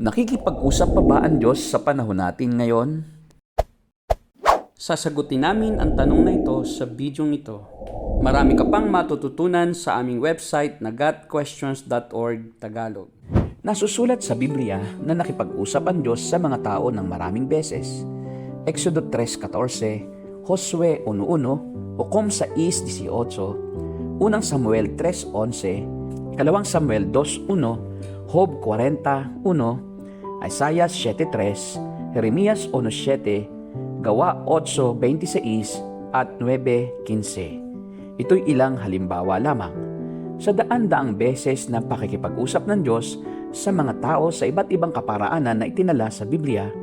Nakikipag-usap pa ba ang Diyos sa panahon natin ngayon? Sasagutin namin ang tanong na ito sa bidyong ito. Marami ka pang matututunan sa aming website na gotquestions.org Tagalog. Nasusulat sa Biblia na nakipag-usap ang Diyos sa mga tao ng maraming beses. Exodo 3:14, Josue 1:1, Hukom 6:18, Unang Samuel 3:11, Ikalawang Samuel 2:1, Job 40:1, Isaiah 7:3, Jeremias 1:7, Gawa 8:26 at 9:15. Ito'y ilang halimbawa lamang. Sa daan-daang beses na pakikipag-usap ng Diyos sa mga tao sa iba't ibang kaparaanan na itinala sa Biblia,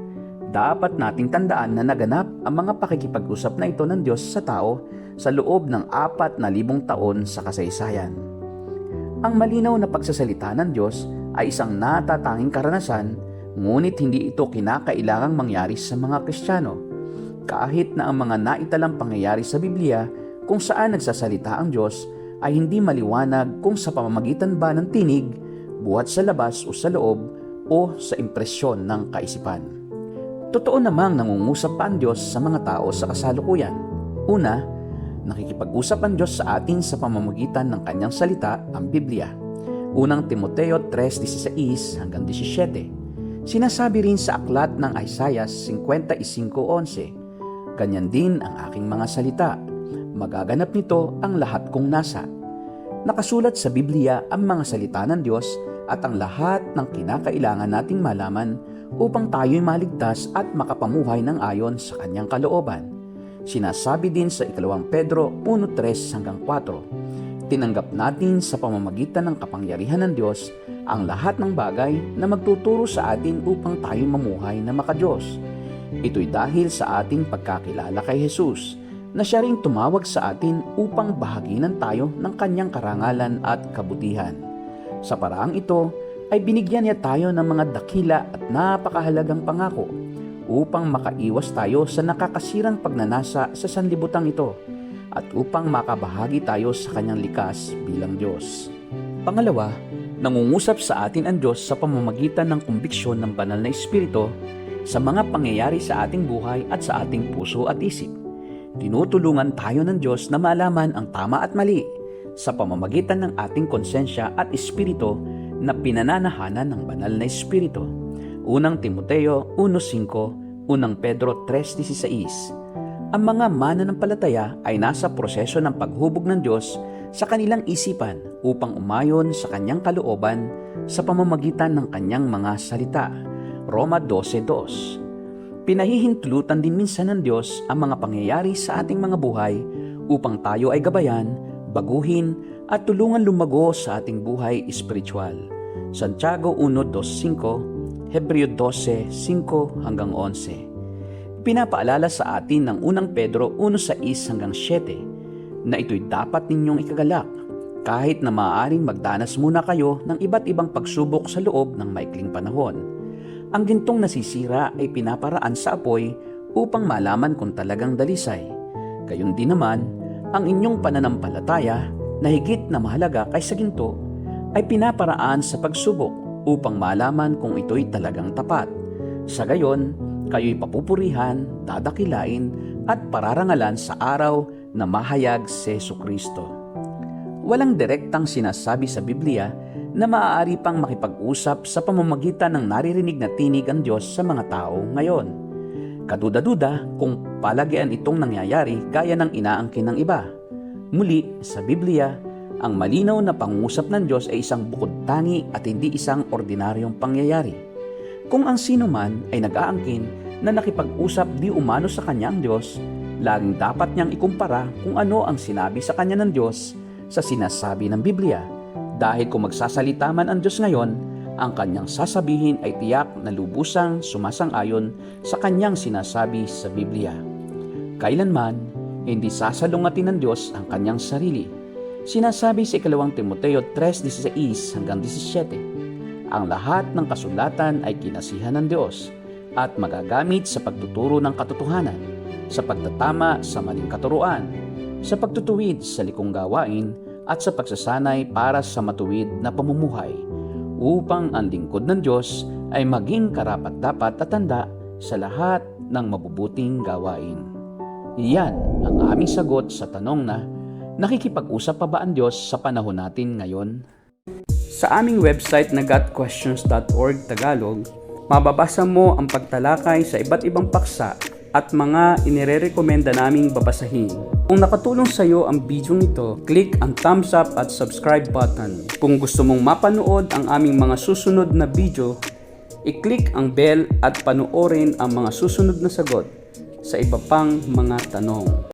dapat nating tandaan na naganap ang mga pakikipag-usap na ito ng Diyos sa tao sa loob ng 4,000 taon sa kasaysayan. Ang malinaw na pagsasalita ng Diyos ay isang natatanging karanasan, ngunit hindi ito kinakailangang mangyari sa mga Kristiyano. Kahit na ang mga naitalang pangyayari sa Biblia kung saan nagsasalita ang Diyos ay hindi maliwanag kung sa pamamagitan ba ng tinig, buhat sa labas o sa loob, o sa impresyon ng kaisipan. Totoo namang nangungusap pa ang Diyos sa mga tao sa kasalukuyan. Una, nakikipag-usap ang Diyos sa atin sa pamamagitan ng kanyang salita, ang Biblia. Unang Timoteo 3:16-17. Sinasabi rin sa aklat ng Isaiah 55:11, ganyan din ang aking mga salita, magaganap nito ang lahat kong nasa. Nakasulat sa Biblia ang mga salita ng Diyos at ang lahat ng kinakailangan nating malaman upang tayo'y maligtas at makapamuhay ng ayon sa kanyang kalooban. Sinasabi din sa 2 Pedro 1:3-4, tinanggap natin sa pamamagitan ng kapangyarihan ng Diyos ang lahat ng bagay na magtuturo sa atin upang tayo mamuhay na makadiyos. Ito'y dahil sa ating pagkakilala kay Jesus, na siya ring tumawag sa atin upang bahaginan tayo ng kanyang karangalan at kabutihan. Sa paraang ito ay binigyan niya tayo ng mga dakila at napakahalagang pangako upang makaiwas tayo sa nakakasirang pagnanasa sa sanlibutan ito at upang makabahagi tayo sa kanyang likas bilang Diyos. Pangalawa, nangungusap sa atin ang Diyos sa pamamagitan ng kumbiksyon ng banal na Espiritu sa mga pangyayari sa ating buhay at sa ating puso at isip. Tinutulungan tayo ng Diyos na malaman ang tama at mali sa pamamagitan ng ating konsensya at espiritu na pinananahanan ng banal na Espiritu. Unang Timoteo 1:5, Unang Pedro 3:16. Ang mga mananampalataya ay nasa proseso ng paghubog ng Diyos sa kanilang isipan upang umayon sa kanyang kalooban sa pamamagitan ng kanyang mga salita. Roma 12:2. Pinahihintulutan din minsan ng Diyos ang mga pangyayari sa ating mga buhay upang tayo ay gabayan, baguhin at tulungan lumago sa ating buhay espiritual. Santiago 1:2-5, Hebreo 12:5-11. Pinapaalala sa atin ng unang Pedro 1:6-7 na ito'y dapat ninyong ikagalak kahit na maaaring magdanas muna kayo ng iba't ibang pagsubok sa loob ng maikling panahon. Ang gintong nasisira ay pinaparaan sa apoy upang malaman kung talagang dalisay. Gayon din naman, ang inyong pananampalataya na higit na mahalaga kaysa ginto ay pinaparaan sa pagsubok upang malaman kung ito'y talagang tapat. Sa gayon, kayo'y papupurihan, dadakilain at pararangalan sa araw na mahayag si Jesucristo. Walang direktang sinasabi sa Biblia na maaari pang makipag-usap sa pamamagitan ng naririnig na tinig ang Diyos sa mga tao ngayon. Kaduda-duda kung palagian itong nangyayari gaya ng inaangkin ng iba. Muli, sa Biblia, ang malinaw na pangusap ng Diyos ay isang bukod tangi at hindi isang ordinaryong pangyayari. Kung ang sino man ay nag-aangkin na nakipag-usap di umano sa kanya ang Diyos, laging dapat niyang ikumpara kung ano ang sinabi sa kanya ng Diyos sa sinasabi ng Biblia. Dahil kung magsasalita man ang Diyos ngayon, ang kanyang sasabihin ay tiyak na lubusang sumasang-ayon sa kanyang sinasabi sa Biblia. Kailanman, hindi sasalungatin ng Diyos ang kanyang sarili. Sinasabi sa 2 Timoteo 3:16-17, ang lahat ng kasulatan ay kinasihan ng Diyos at magagamit sa pagtuturo ng katotohanan, sa pagtatama sa maling katuruan, sa pagtutuwid sa likong gawain at sa pagsasanay para sa matuwid na pamumuhay, upang ang lingkod ng Diyos ay maging karapat-dapat at tanda sa lahat ng mabubuting gawain. Iyan ang aming sagot sa tanong na, nakikipag-usap pa ba ang Diyos sa panahon natin ngayon? Sa aming website na gotquestions.org Tagalog, mababasa mo ang pagtalakay sa iba't ibang paksa at mga inirerekomenda naming babasahin. Kung nakatulong sa iyo ang video nito, click ang thumbs up at subscribe button. Kung gusto mong mapanood ang aming mga susunod na video, i-click ang bell at panoorin ang mga susunod na sagot sa iba pang mga tanong.